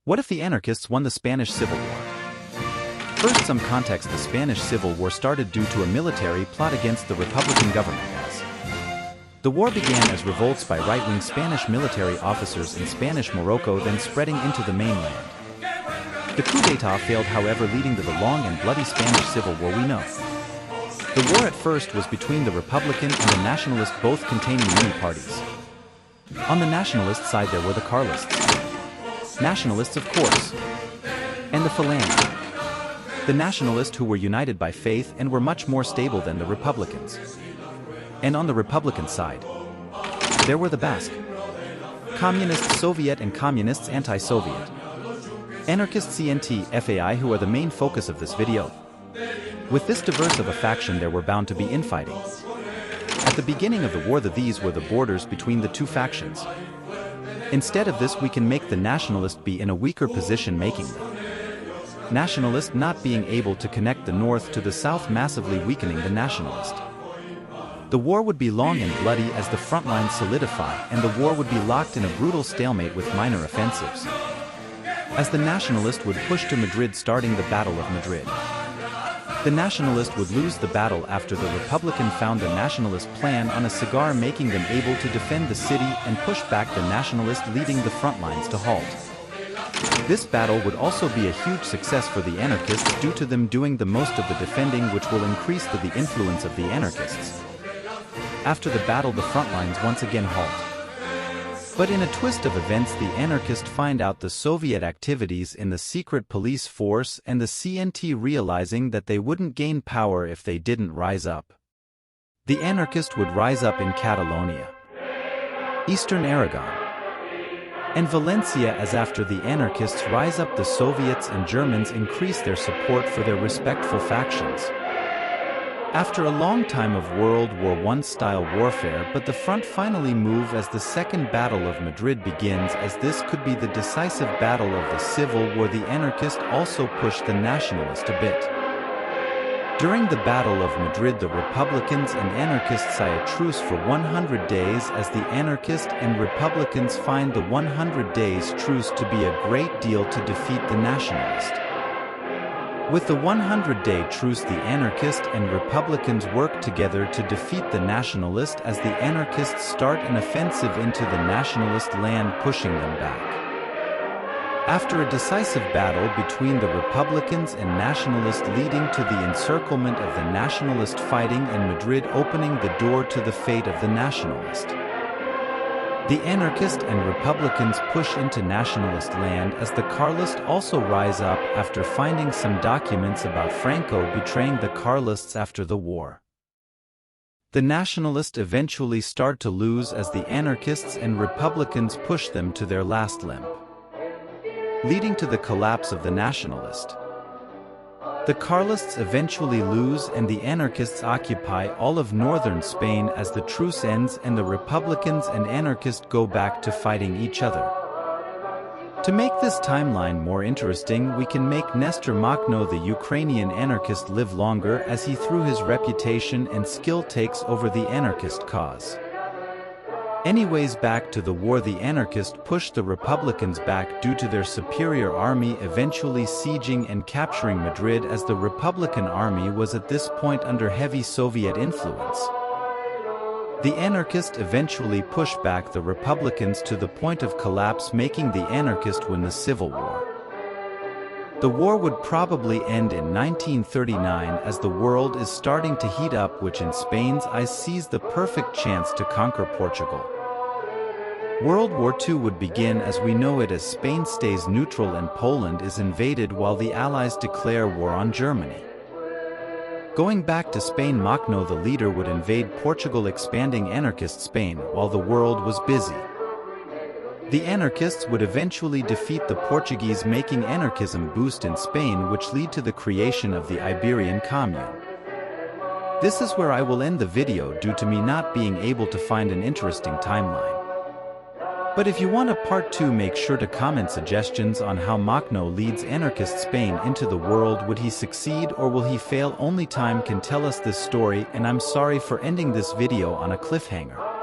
What if the anarchists won the Spanish Civil War? First, some context: the Spanish Civil War started due to a military plot against the Republican government. The war began as revolts by right-wing Spanish military officers in Spanish Morocco, then spreading into the mainland. The coup d'état failed, however, leading to the long and bloody Spanish Civil War we know. The war at first was between the Republican and the Nationalist, both containing many parties. On the Nationalist side there were the Carlists. Nationalists, of course. And the Phalange. The Nationalists, who were united by faith and were much more stable than the Republicans. And on the Republican side, there were the Basque. Communists Soviet and Communists anti-Soviet. Anarchists CNT FAI, who are the main focus of this video. With this diverse of a faction there were bound to be infighting. At the beginning of the war these were the borders between the two factions. Instead of this we can make the Nationalist be in a weaker position, making the Nationalist not being able to connect the North to the South, massively weakening the Nationalist. The war would be long and bloody as the front lines solidify, and the war would be locked in a brutal stalemate with minor offensives. As the Nationalist would push to Madrid, starting the Battle of Madrid. The Nationalist would lose the battle after the Republican found the Nationalist plan on a cigar, making them able to defend the city and push back the Nationalist, leading the front lines to halt. This battle would also be a huge success for the anarchists due to them doing the most of the defending, which will increase the influence of the anarchists. After the battle the front lines once again halt. But in a twist of events the anarchists find out the Soviet activities in the secret police force, and the CNT, realizing that they wouldn't gain power if they didn't rise up. The anarchists would rise up in Catalonia, Eastern Aragon, and Valencia, as after the anarchists rise up the Soviets and Germans increase their support for their respectful factions. After a long time of World War I-style warfare, but the front finally move as the Second Battle of Madrid begins, as this could be the decisive battle of the Civil War. The anarchists also pushed the Nationalist a bit. During the Battle of Madrid the Republicans and anarchists sign a truce for 100 days, as the anarchists and Republicans find the 100 days truce to be a great deal to defeat the Nationalist. With the 100-day truce the anarchists and Republicans work together to defeat the Nationalist, as the anarchists start an offensive into the Nationalist land, pushing them back. After a decisive battle between the Republicans and Nationalists leading to the encirclement of the Nationalist, fighting in Madrid opening the door to the fate of the Nationalist. The anarchists and Republicans push into Nationalist land, as the Carlists also rise up after finding some documents about Franco betraying the Carlists after the war. The Nationalists eventually start to lose as the anarchists and Republicans push them to their last limp, leading to the collapse of the Nationalist. The Carlists eventually lose and the anarchists occupy all of northern Spain as the truce ends, and the Republicans and anarchists go back to fighting each other. To make this timeline more interesting, we can make Nestor Makhno, the Ukrainian anarchist, live longer, as he through his reputation and skill takes over the anarchist cause. Anyways, back to the war, the anarchists pushed the Republicans back due to their superior army, eventually sieging and capturing Madrid, as the Republican army was at this point under heavy Soviet influence. The anarchists eventually pushed back the Republicans to the point of collapse, making the anarchists win the Civil War. The war would probably end in 1939 as the world is starting to heat up, which in Spain's eyes sees the perfect chance to conquer Portugal. World War II would begin as we know it, as Spain stays neutral and Poland is invaded while the Allies declare war on Germany. Going back to Spain, Makhno the leader would invade Portugal, expanding anarchist Spain while the world was busy. The anarchists would eventually defeat the Portuguese, making anarchism boost in Spain, which lead to the creation of the Iberian Commune. This is where I will end the video due to me not being able to find an interesting timeline. But if you want a part 2, make sure to comment suggestions on how Makhno leads anarchist Spain into the world. Would he succeed or will he fail? Only time can tell us this story, and I'm sorry for ending this video on a cliffhanger.